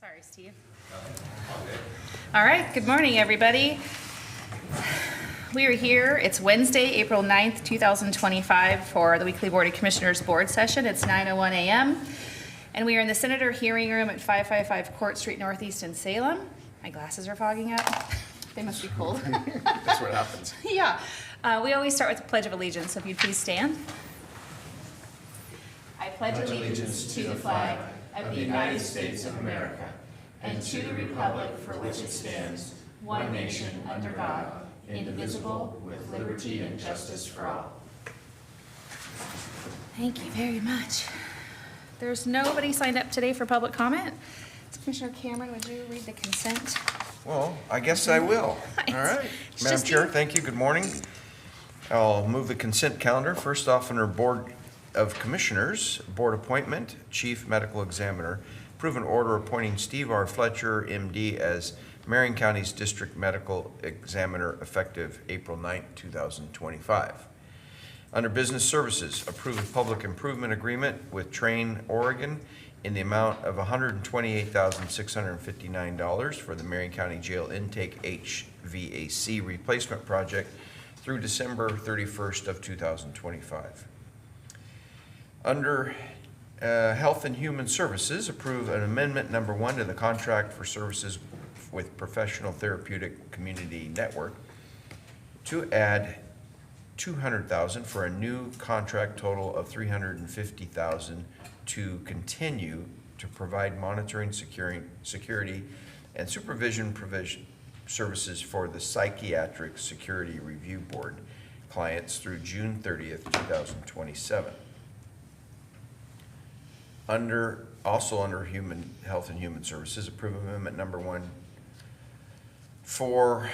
Sorry, Steve. All right, good morning, everybody. We are here. It's Wednesday, April 9th, 2025 for the weekly Board of Commissioners Board session. It's 9:01 a.m. and we are in the Senator Hearing Room at 555 Court Street Northeast in Salem. My glasses are fogging up. They must be cold. That's what happens. Yeah. We always start with the Pledge of Allegiance, so if you'd please stand. I pledge allegiance to the flag of the United States of America and to the republic for which it stands, one nation under God, indivisible, with liberty and justice for all. Thank you very much. There's nobody signed up today for public comment. So Commissioner Cameron, would you read the consent? Well, I guess I will. All right. Madam Chair, thank you. Good morning. I'll move the consent calendar. First off, under Board of Commissioners, Board Appointment, Chief Medical Examiner, approve an order appointing Steve R. Fletcher, MD, as Marion County's District Medical Examiner effective April 9, 2025. Under Business Services, approve a public improvement agreement with Train Oregon in the amount of $128,659 for the Marion County Jail Intake HVAC replacement project through December 31st of 2025. Under Health and Human Services, approve an amendment number 1 to the contract for services with Professional Therapeutic Community Network to add $200,000 for a new contract total of $350,000 to continue to provide monitoring, security, and supervision provision services for the Psychiatric Security Review Board clients through June 30th, 2027. Also under Human Health and Human Services, approve amendment number 1 to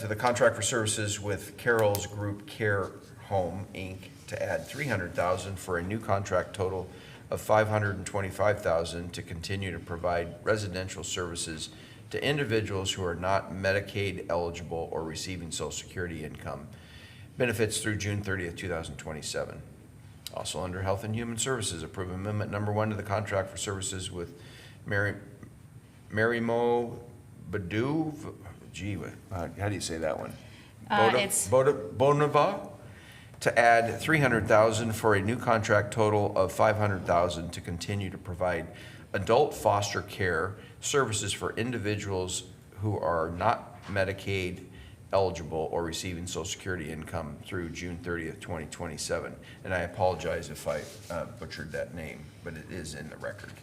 the contract for services with Carroll's Group Care Home, Inc. to add $300,000 for a new contract total of $525,000 to continue to provide residential services to individuals who are not Medicaid eligible or receiving Social Security income benefits through June 30th, 2027. Also under Health and Human Services, approve amendment number 1 to the contract for services with Marion Badu, how do you say that one? It's Bonava, to add $300,000 for a new contract total of $500,000 to continue to provide adult foster care services for individuals who are not Medicaid eligible or receiving Social Security income through June 30th, 2027. And I apologize if I butchered that name, but it is in the record.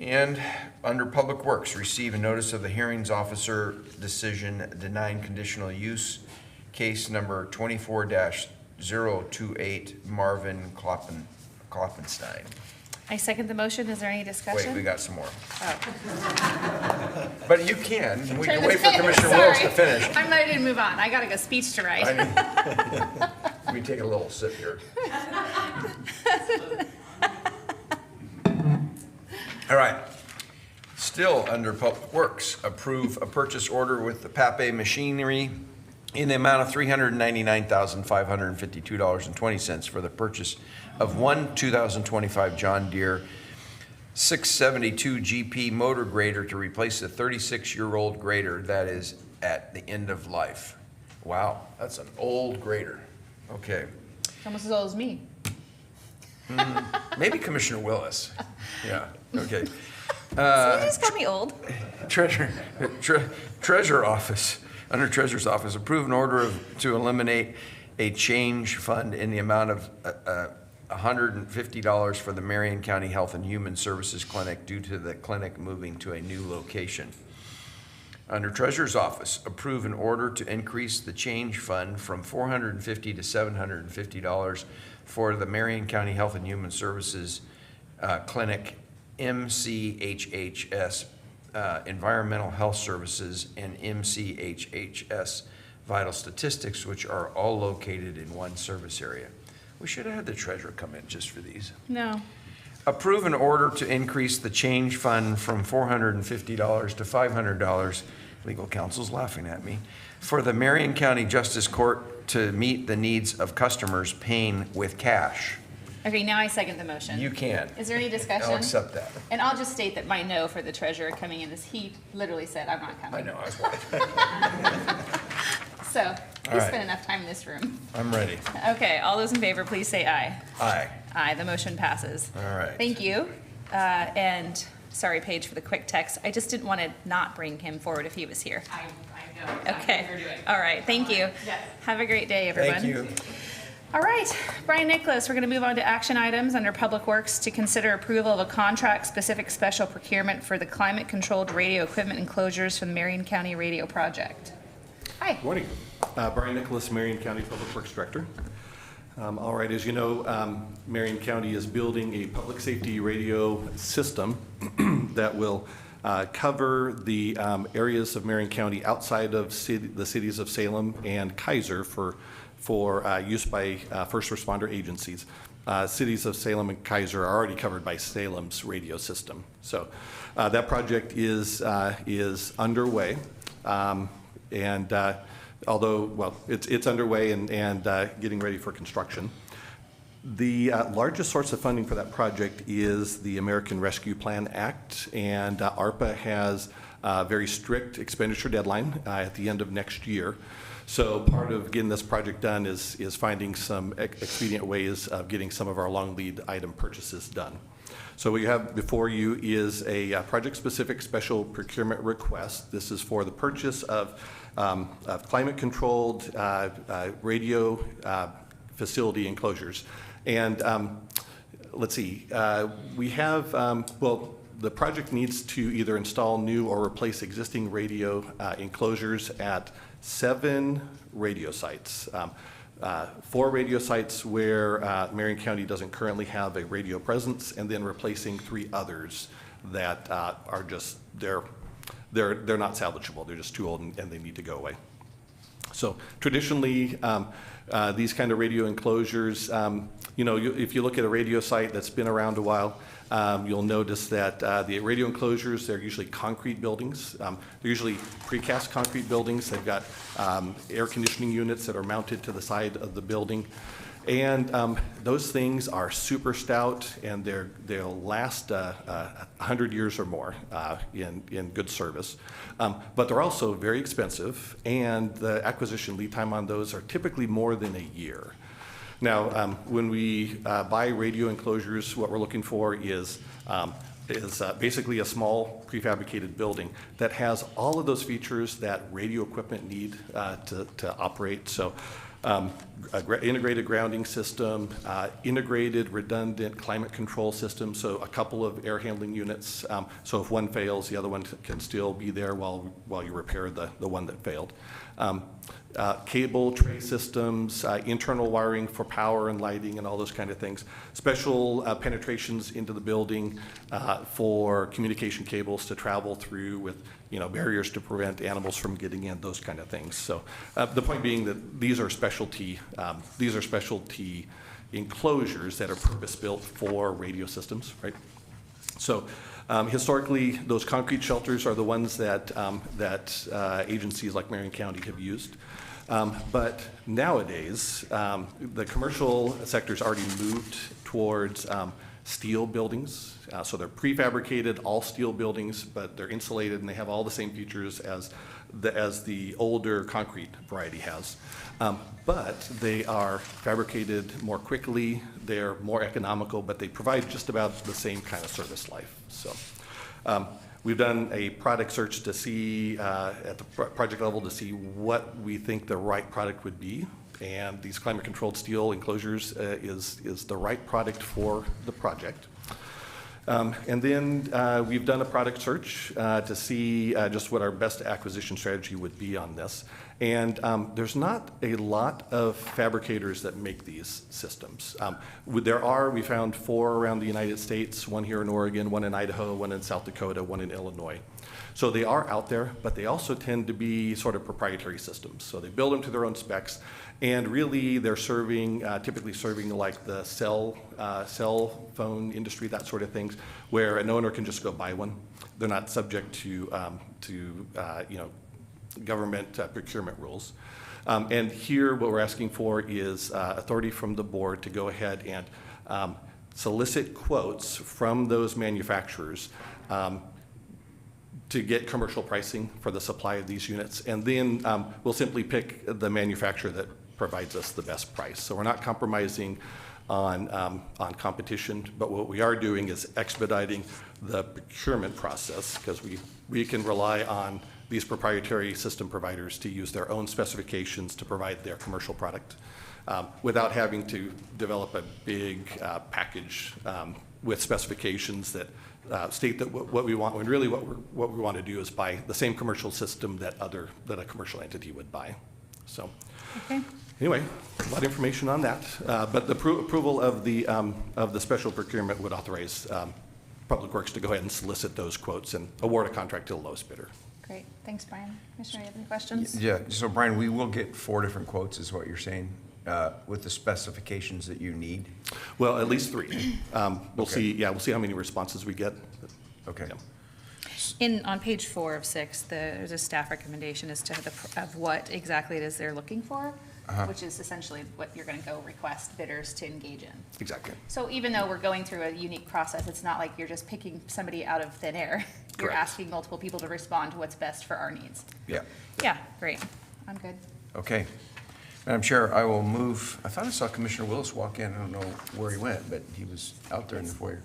And under Public Works, receive a notice of the hearings officer decision denying conditional use case number 24-028 Marvin Kloppenstein. I second the motion. Is there any discussion? Wait, we got some more. Oh. But you can. We can wait for finish. Commissioner Sorry. Willis to finish. I'm ready to move on. I got a speech to write. Let me take a little sip here. All right. Still under Public Works, approve a purchase order with the Pape Machinery in the amount of $399,552.20 for the purchase of one 2025 John Deere 672 GP motor grader to replace a 36-year-old grader that is at the end of life. Wow, that's an old grader. Okay. Almost as old as me. Maybe Commissioner Willis. Yeah, okay. So you just called me old. Treasurer Office, under Treasurer's Office, approve an order to eliminate a change fund in the amount of $150 for the Marion County Health and Human Services Clinic due to the clinic moving to a new location. Under Treasurer's Office, approve an order to increase the change fund from $450 to $750 for the Marion County Health and Human Services Clinic, MCHHS Environmental Health Services, and MCHHS Vital Statistics, which are all located in one service area. We should have had the treasurer come in just for these. No. Approve an order to increase the change fund from $450 to $500, legal counsel's laughing at me, for the Marion County Justice Court to meet the needs of customers paying with cash. Okay, now I second the motion. You can. Is there any discussion? I'll accept that. And I'll just state that my no for the treasurer coming in is he literally said, I'm not I coming. know, I was worried. So, we right. spent enough time in this room. I'm ready. Okay, all those in favor, please say aye. Aye. Aye, the motion passes. All right. Thank you. And sorry, Paige, for the quick text. I just didn't want to not bring him forward if he was here. I know exactly Okay. what you're doing. All right, thank you. Yes. Have a great day, everyone. Thank you. All right, Brian Nicholas, we're going to move on to action items under Public Works to consider approval of a contract-specific special procurement for the climate-controlled radio equipment enclosures from the Marion County Radio Project. Hi. Morning. Brian Nicholas, Marion County Public Works Director. All right, as you know, Marion County is building a public safety radio system that will cover the areas of Marion County outside of the cities of Salem and Kaiser for use by first responder agencies. Cities of Salem and Kaiser are already covered by Salem's radio system. So that project is underway. Although it's underway and getting ready for construction. The largest source of funding for that project is the American Rescue Plan Act, and ARPA has a very strict expenditure deadline at the end of next year. So part of getting this project done is finding some expedient ways of getting some of our long lead item purchases done. So what you have before you is a project-specific special procurement request. This is for the purchase of climate-controlled radio facility enclosures. And let's see, we have, the project needs to either install new or replace existing radio enclosures at 7 radio sites. 4 radio sites where Marion County doesn't currently have a radio presence, and then replacing 3 others that are just, they're not salvageable. They're just too old and they need to go away. So traditionally, these kind of radio enclosures, if you look at a radio site that's been around a while, you'll notice that the radio enclosures, they're usually concrete buildings. They're usually precast concrete buildings. They've got air conditioning units that are mounted to the side of the building. And those things are super stout, and they'll last 100 years or more in good service. But they're also very expensive, and the acquisition lead time on those are typically more than a year. Now, when we buy radio enclosures, what we're looking for is basically a small prefabricated building that has all of those features that radio equipment need to operate. So integrated grounding system, integrated redundant climate control system, so a couple of air handling units. So if one fails, the other one can still be there while you repair the one that failed. Cable tray systems, internal wiring for power and lighting and all those kind of things. Special penetrations into the building for communication cables to travel through with barriers to prevent animals from getting in, those kind of things. So the point being that these are specialty enclosures that are purpose-built for radio systems, right? So historically, those concrete shelters are the ones that agencies like Marion County have used. But nowadays, the commercial sector's already moved towards steel buildings. So they're prefabricated, all steel buildings, but they're insulated and they have all the same features as the older concrete variety has. But they are fabricated more quickly, they're more economical, but they provide just about the same kind of service life. So we've done a product search to see, at the project level, to see what we think the right product would be. And these climate-controlled steel enclosures is the right product for the project. And then we've done a product search to see just what our best acquisition strategy would be on this. And there's not a lot of fabricators that make these systems. We found 4 around the United States, 1 here in Oregon, 1 in Idaho, 1 in South Dakota, 1 in Illinois. So they are out there, but they also tend to be sort of proprietary systems. So they build them to their own specs, and really they're typically serving like the cell phone industry, that sort of things, where an owner can just go buy one. They're not subject to government procurement rules. And here what we're asking for is authority from the board to go ahead and solicit quotes from those manufacturers to get commercial pricing for the supply of these units. And then we'll simply pick the manufacturer that provides us the best price. So we're not compromising on competition, but what we are doing is expediting the procurement process, because we can rely on these proprietary system providers to use their own specifications to provide their commercial product without having to develop a big package with specifications that state that what we want, when really what we want to do is buy the same commercial system that a commercial entity would buy. So Okay. anyway, a lot of information on that. But the approval of the special procurement would authorize Public Works to go ahead and solicit those quotes and award a contract to the lowest bidder. Great. Thanks, Brian. Commissioner, you have any questions? Yeah, so Brian, we will get 4 different quotes is what you're saying, with the specifications that you need? Well, at least 3. We'll Okay. we'll see how many responses we get. Okay. Yeah. On page 4 of 6, there's a staff recommendation as to of what exactly it is they're looking for, which is essentially what you're going to go request bidders to engage in. Exactly. So even though we're going through a unique process, it's not like you're just picking somebody out of thin air. You're Correct. asking multiple people to respond to what's best for our needs. Yeah, Yeah, great. I'm good. okay. Madam Chair, I will move, I thought I saw Commissioner Willis walk in, I don't know where he went, but he was out there in the foyer.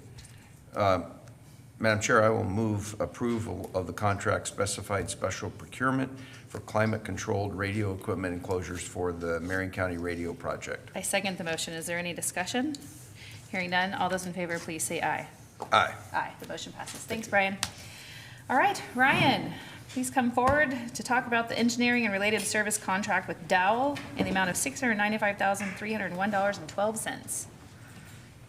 Madam Chair, I will move approval of the contract specified special procurement for climate-controlled radio equipment enclosures for the Marion County Radio Project. I second the motion. Is there any discussion? Hearing none, all those in favor, please say aye. Aye. Aye, the motion passes. Thanks, Brian. All right, Ryan, please come forward to talk about the engineering and related service contract with Dowell in the amount of $695,301.12.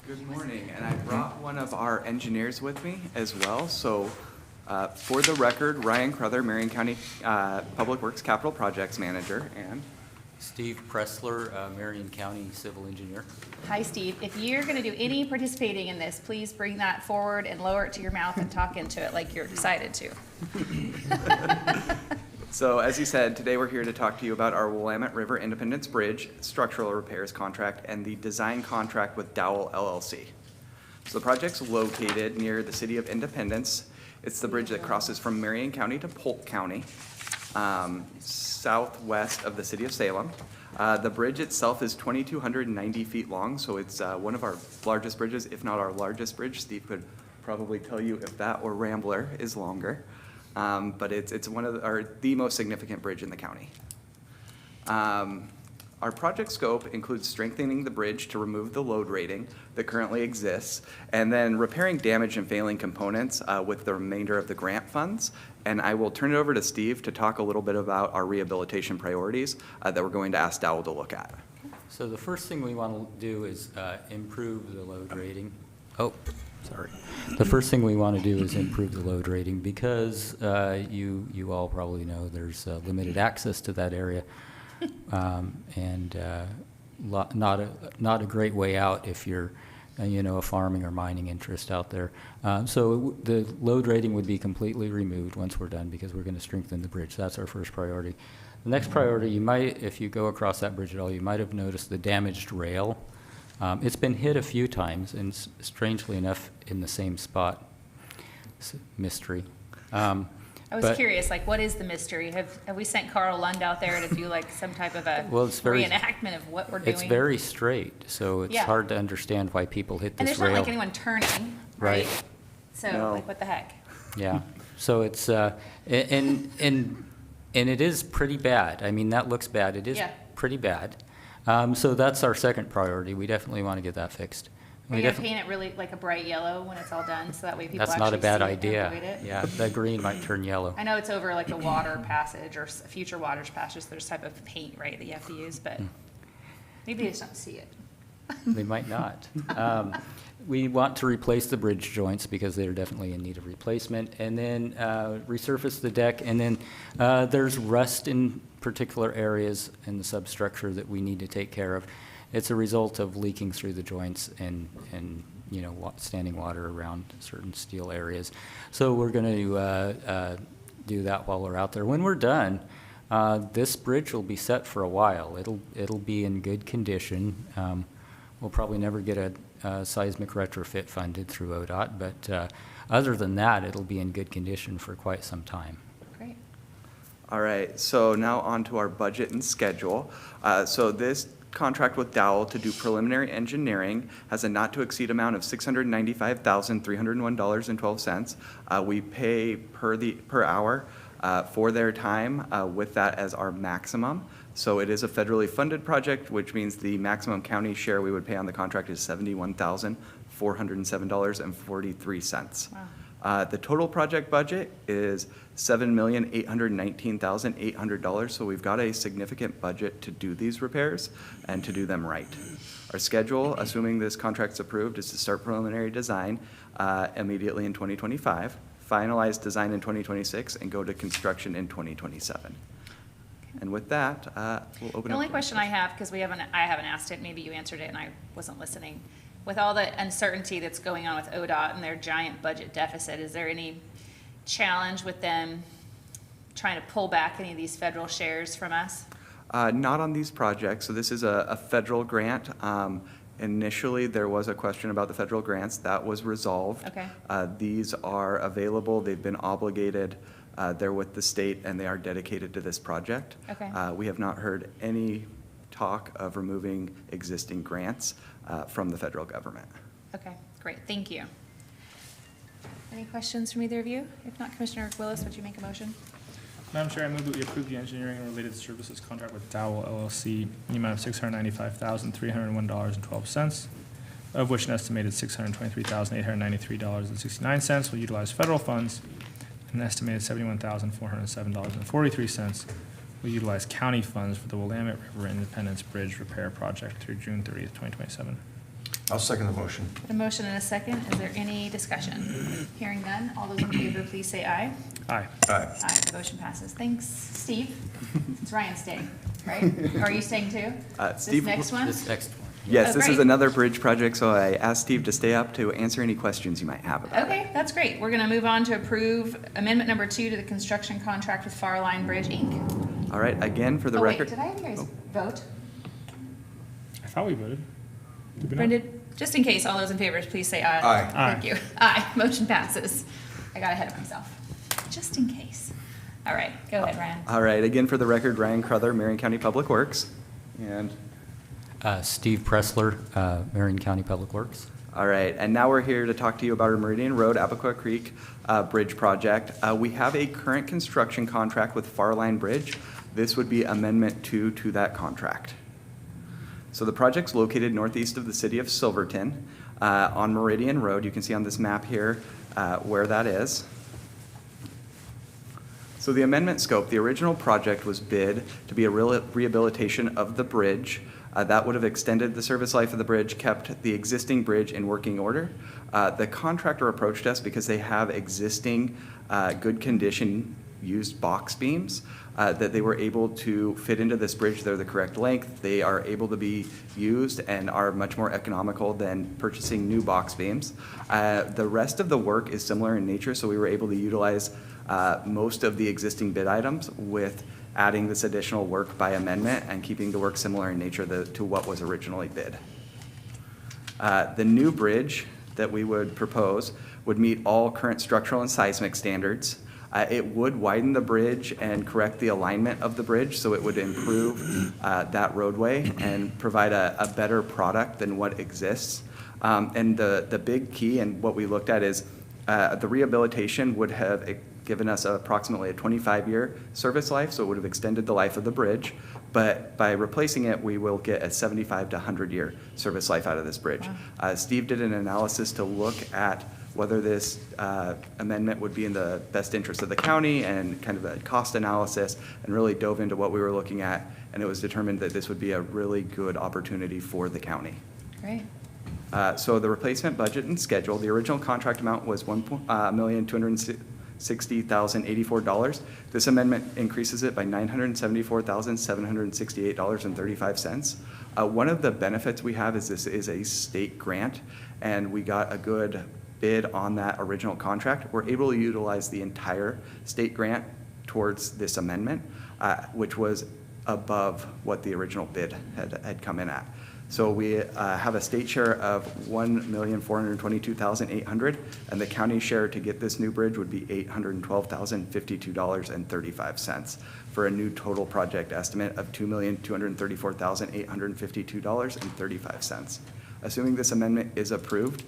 Good morning, and I brought one of our engineers with me as well. So for the record, Ryan Crother, Marion County Public Works Capital Projects Manager, and Steve Pressler, Marion County Civil Engineer. Hi, Steve. If you're going to do any participating in this, please bring that forward and lower it to your mouth and talk into it like you're excited to. so as you said, today we're here to talk to you about our Willamette River Independence Bridge structural repairs contract and the design contract with Dowell LLC. So the project's located near the city of Independence. It's the bridge that crosses from Marion County to Polk County, southwest of the city of Salem. The bridge itself is 2,290 feet long, so it's one of our largest bridges, if not our largest bridge. Steve could probably tell you if that or Rambler is longer, but it's one of the most significant bridge in the county. Our project scope includes strengthening the bridge to remove the load rating that currently exists, and then repairing damaged and failing components with the remainder of the grant funds. And I will turn it over to Steve to talk a little bit about our rehabilitation priorities that we're going to ask Dowell to look at. So the first thing we want to do is improve the load rating. Oh, sorry. The first thing we want to do is improve the load rating because you all probably know there's limited access to that area. And not a great way out if you're, a farming or mining interest out there. So the load rating would be completely removed once we're done because we're going to strengthen the bridge. That's our first priority. The next priority, you might, if you go across that bridge at all, you might have noticed the damaged rail. It's been hit a few times, and strangely enough, in the same spot. It's a mystery. I was curious, what is the mystery? Have we sent Carl Lund out there to do some type of a reenactment of what we're doing? It's very straight, so it's hard to understand why people hit And this there's rail. not like anyone turning, right? So, No. what the heck? Yeah, so it's, and it is pretty bad. I mean, that looks bad. It is pretty bad. So that's our second priority. We definitely want to get that fixed. Are you going to paint it really like a bright yellow when it's all done, so that way people That's actually not a bad see it and idea. avoid it? Yeah, the green might turn yellow. I know it's over the water passage or future water passages, there's type of paint, right, that you have to use, but maybe they just don't see it. They might not. We want to replace the bridge joints because they're definitely in need of replacement, and then resurface the deck, and then there's rust in particular areas in the substructure that we need to take care of. It's a result of leaking through the joints and standing water around certain steel areas. So we're going to do that while we're out there. When we're done, this bridge will be set for a while. It'll be in good condition. We'll probably never get seismic retrofit funded through ODOT, but other than that, it'll be in good condition for quite some time. Great. All right, so now on to our budget and schedule. So this contract with Dowell to do preliminary engineering has a not-to-exceed amount of $695,301.12. We pay per hour for their time with that as our maximum. So it is a federally funded project, which means the maximum county share we would pay on the contract is $71,407.43. Wow. The total project budget is $7,819,800, so we've got a significant budget to do these repairs and to do them right. Our schedule, assuming this contract's approved, is to start preliminary design immediately in 2025, finalize design in 2026, and go to construction in 2027. And with that, we'll open up. The only question I have, because I haven't asked it, maybe you answered it and I wasn't listening. With all the uncertainty that's going on with ODOT and their giant budget deficit, is there any challenge with them trying to pull back any of these federal shares from us? Not on these projects. So this is a federal grant. Initially, there was a question about the federal grants. That was resolved. Okay. These are available. They've been obligated. They're with the state, and they are dedicated to this project. Okay. We have not heard any talk of removing existing grants from the federal government. Okay, great, thank you. Any questions from either of you? If not, Commissioner Willis, would you make a motion? Madam Chair, I move that we approve the engineering and related services contract with Dowell LLC in the amount of $695,301.12, of which an estimated $623,893.69 will utilize federal funds, and an estimated $71,407.43 will utilize county funds for the Willamette River Independence Bridge Repair Project through June 30th, 2027. I'll second the motion. A motion and a second, is there any discussion? Hearing none, all those in favor, please say aye. Aye. Aye. Aye, the motion passes. Thanks, Steve. It's Ryan staying, right? Or are you staying too? Steve- This next one? This next one. Yes, Oh, this great. is another bridge project, so I asked Steve to stay up to answer any questions you might have about it. Okay, that's great. We're gonna move on to approve amendment number 2 to the construction contract with Farline Bridge, Inc. All right, again, for the Oh, wait, record. did I have you guys vote? I thought we voted. Did we not? Brendan, just in case, all those in favor, please say aye. Aye. Thank you. Aye, motion passes. I got ahead of myself, just in case. All right, go ahead, Ryan. All right, again, for the record, Ryan Cruther, Marion County Public Works. And, Steve Pressler, Marion County Public Works. all right, and now we're here to talk to you about our Meridian Road, Apiqua Creek Bridge project. We have a current construction contract with Farline Bridge. This would be amendment 2 to that contract. So the project's located northeast of the city of Silverton on Meridian Road. You can see on this map here where that is. So the amendment scope, the original project was bid to be a rehabilitation of the bridge. That would have extended the service life of the bridge, kept the existing bridge in working order. The contractor approached us because they have existing good condition used box beams that they were able to fit into this bridge. They're the correct length. They are able to be used and are much more economical than purchasing new box beams. The rest of the work is similar in nature, so we were able to utilize most of the existing bid items with adding this additional work by amendment and keeping the work similar in nature to what was originally bid. The new bridge that we would propose would meet all current structural and seismic standards. It would widen the bridge and correct the alignment of the bridge, so it would improve that roadway and provide a better product than what exists. And the big key and what we looked at is the rehabilitation would have given us approximately a 25-year service life, so it would have extended the life of the bridge. But by replacing it, we will get a 75 to 100-year service life out of this bridge. Wow. Steve did an analysis to look at whether this amendment would be in the best interest of the county and kind of a cost analysis, and really dove into what we were looking at, and it was determined that this would be a really good opportunity for the county. Great. So the replacement budget and schedule, the original contract amount was $1,260,084. This amendment increases it by $974,768.35. One of the benefits we have is this is a state grant, and we got a good bid on that original contract. We're able to utilize the entire state grant towards this amendment, which was above what the original bid had come in at. So we have a state share of $1,422,800, and the county share to get this new bridge would be $812,052.35, for a new total project estimate of $2,234,852.35. Assuming this amendment is approved,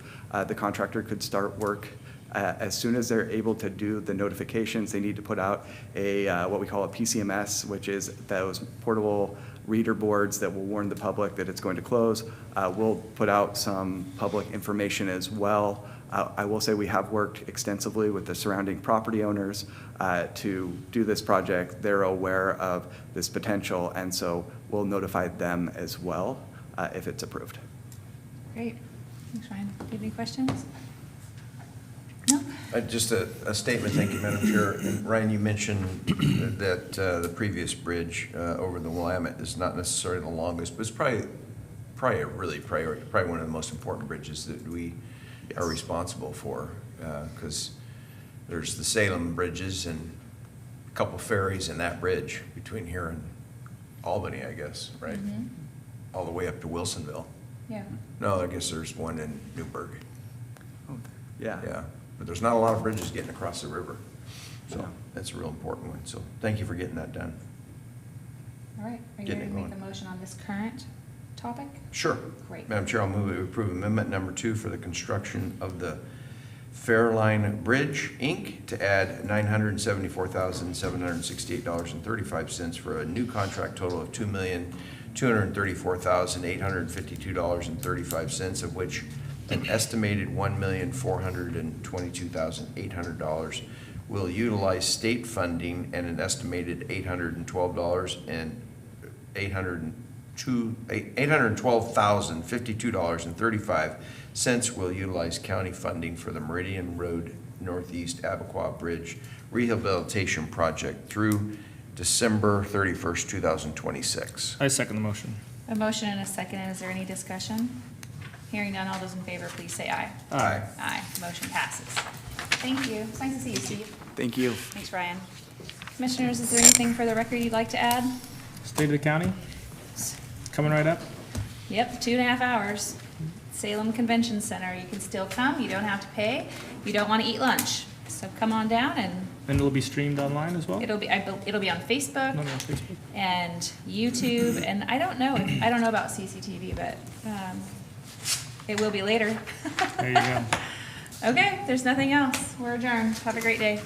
the contractor could start work as soon as they're able to do the notifications. They need to put out a what we call a PCMS, which is those portable reader boards that will warn the public that it's going to close. We'll put out some public information as well. I will say we have worked extensively with the surrounding property owners to do this project. They're aware of this potential, and so we'll notify them as well if it's approved. Great. Thanks, Ryan. Do you have any questions? No? Just a statement, thank you, Madam Chair. And Ryan, you mentioned that the previous bridge over the Willamette is not necessarily the longest, but it's probably a really probably one of the most important bridges that we are responsible for, because there's the Salem bridges and a couple ferries and that bridge between here and Albany, I guess, right? Mhm. All the way up to Wilsonville. Yeah. No, I guess there's one in Newburgh. Oh, yeah. Yeah, but there's not a lot of bridges getting across the river. So No. that's a real important one. So thank you for getting that done. All right. Are you Getting ready it to make going. a motion on this current topic? Sure. Great. Madam Chair, I'll move that we approve amendment number 2 for the construction of the Fairline Bridge, Inc. to add $974,768.35 for a new contract total of $2,234,852.35, of which an estimated $1,422,800 will utilize state funding, and an estimated $812,052.35 will utilize county funding for the Meridian Road Northeast Abaquah Bridge Rehabilitation Project through December 31st, 2026. I second the motion. A motion and a second. Is there any discussion? Hearing none, all those in favor, please say aye. Aye. Aye. Motion passes. Thank you. It's nice to see you, Steve. Thank you. Thanks, Ryan. Commissioners, is there anything for the record you'd like to add? State of the county, coming right up. Yep, 2.5 hours. Salem Convention Center. You can still come. You don't have to pay. You don't want to eat lunch. So come on down, and And it'll be streamed online as well? it'll be on Facebook Not on Facebook? and YouTube, and I don't know about CCTV, but it will be later. There you go. Okay, there's nothing else. We're adjourned. Have a great day.